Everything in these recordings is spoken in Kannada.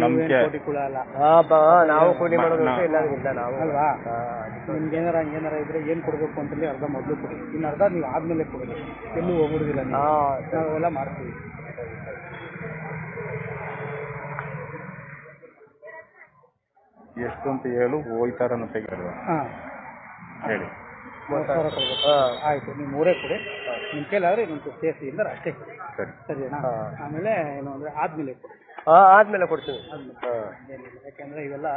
ನಂಬಿಕೆ ನಾವು ಕೂಲಿ ಮಾಡೋದು ಇಲ್ಲ ನಾವು ಅಲ್ವಾ? ನಿಮ್ಗೆ ಹಂಗೇನಾರ ಇದ್ರೆ ಏನು ಕೊಡಬೇಕು ಅಂತಂದು ಅರ್ಧ ಮೊದಲು ಕೊಡಿ, ಇನ್ನು ಅರ್ಧ ನೀವು ಆದಮೇಲೆ ಕೊಡಿ. ಎಲ್ಲೂ ಹೋಗ್ಬಿಡುದಿಲ್ಲ, ನಾವೆಲ್ಲ ಮಾಡ್ತೀವಿ. ಎಷ್ಟು ಅಂತ ಹೇಳು, ಹೋಯ್ತಾರ ತೆಗೆದು ಹೇಳಿ. 30,000 ಕೊಡ್ಬೇಕು. ಆಯಿತು, ನೀವು 3 ಕೊಡಿ. ನಿಮ್ಮ ಕೈಲಾದರೆ ಇನ್ನೊಂದು ಸೇರಿಸಿದ್ರೆ ಅಷ್ಟೇ ಸರಿ. ಸರಿನಾ? ಆಮೇಲೆ ಏನು ಅಂದರೆ ಆದಮೇಲೆ ಕೊಡಿ. ಆದ್ಮೇಲೆ ಕೊಡ್ತೀವಿ. ಯಾಕೆಂದ್ರೆ ಇವೆಲ್ಲ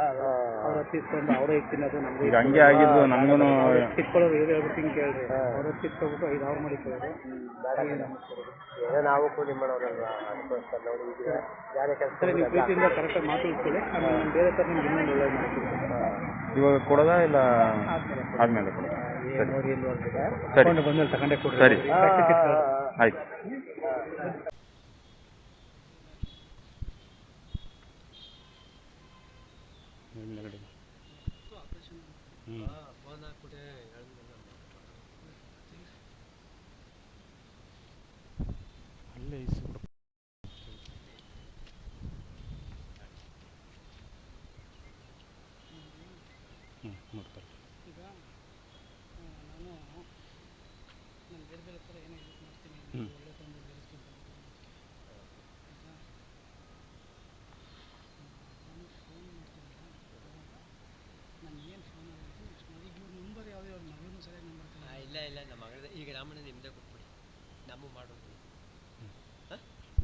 ಅವ್ರ ತಿಸ್ಕೊಂಡು ಅವರೇ ತಿನ್ನೋದು ನಮ್ಗೆ ಈಗ ಹಂಗೆ ಆಗಿದ್ದು ನಮಗೂ ತಿಕ್ಕೊಳ್ಳೋರು ಇವ್ರು ಹೇಳ್ಬಿಟ್ಟು ಹಿಂಗೆ ಕೇಳ್ರಿ, ಅವ್ರ ತಿಕ್ಕೊಬಿಟ್ಟು 5 ಅವ್ರು ಮಾಡಿಕೊಳ್ಳೋದು ನಾವು ಕೂಲಿ ಮಾಡೋರಲ್ವಾ, ಅದಕ್ಕೋಸ್ಕರ ನೋಡಿ ಈಗ ಯಾರೇ ಕೆಲಸ. ಸರಿ, ನೀವು ಪ್ರೀತಿಯಿಂದ ಕರೆಕ್ಟಾಗಿ ಮಾತಾಡ್ಕೊಳ್ಳಿ. ನಾನು ಬೇರೆ ಥರ ನಿಮ್ಗೆ ಇನ್ನೊಂದು ಒಳ್ಳೇದು ಮಾಡ್ತೀನಿ. ಇವಾಗ ಕೊಡೋದಾ ಇಲ್ಲ ಆದ್ಮೇಲೆ ಕೊಡೋದಾ? ನೋಡಿ ಎಲ್ಲಿ ಹೊರಟಿದೆ ಸರಿ, ಬಂದ್ಮೇಲೆ ತಗೊಂಡೇ ಕೊಡಿ. ಸರಿ ಆಯ್ತು. ಅಲ್ಲೇ ನೋಡ್ತಾರೆ. ಈಗ ನಾನು ಬೇರೆ ಬೇರೆ ಥರ ಏನೋ ಯೂಸ್ ಮಾಡ್ತೀನಿ, ಒಳ್ಳೆ ತಂದು ಬೆಳೆಸ್ಕೊಂಡು ಆಯಿತಾ. ನಾನು ಫೋನ್ ಮಾಡ್ತೀನಲ್ಲ, ನಾನು ಏನು ಫೋನ್ ಮಾಡಿದ್ದು ನೆಕ್ಸ್ಟ್ ಮಾಡಿ. ಈಗ ಇವ್ರ ನಂಬರ್ ಯಾವುದೇ ಅವ್ರ ಮಗಳೂ ಸರಿಯಾಗಿ ನಂಬರ್ ಇಲ್ಲ ನಮ್ಮ ಮಗಳ ಈಗ ರಾಮಣ್ಣ ನಿಮ್ಮದೇ ಕೊಟ್ಬಿಡಿ, ನಮ್ಮ ಮಾಡೋದು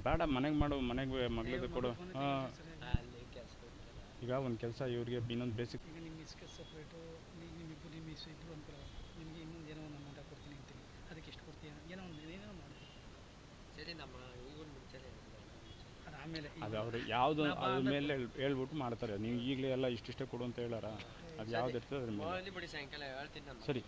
ಬೇಡ, ಮನೆಗೆ ಮಾಡು, ಮನೆಗೆ ಮಗಳಿಗೆ ಕೊಡು. ಅಲ್ಲಿ ಕೆಲಸ ಈಗ ಒಂದು ಕೆಲಸ ಇವ್ರಿಗೆ ಇನ್ನೊಂದು ಬೇಸಿಕ್. ಈಗ ನಿಮ್ಮ ಮಿಸ್ಗೆ ಸಪ್ರೇಟು, ನಿಮ್ಮಿಬ್ಬರು ಅನುಕೂಲ. ನಿಮಗೆ ಇನ್ನೊಂದು ಏನೋ ಒಂದು ಅಮೌಂಟ್ ಕೊಡ್ತೀನಿ ಅಂತೀನಿ, ಅದಕ್ಕೆ ಎಷ್ಟು ಕೊಡ್ತೀಯ? ಏನೋ ಮಾಡಿ. ಸರಿ, ನಮ್ಮ ಊರು ಮುಂಚೆನೇ ಅದು ಆಮೇಲೆ ಅದು ಅವರು ಯಾವುದು ಅದ್ರ ಮೇಲೆ ಹೇಳ್ಬಿಟ್ಟು ಮಾಡ್ತಾರೆ. ನೀವು ಈಗಲೇ ಎಲ್ಲ ಇಷ್ಟಿಷ್ಟೇ ಕೊಡು ಅಂತ ಹೇಳಾರ, ಅದು ಯಾವ್ದು ಇರ್ತದೆ ಅದ್ರ ಮೇಲೆ. ಬಿಡಿ, ಸಾಯಂಕಾಲ ಹೇಳ್ತೀನಿ ನಾನು. ಸರಿ.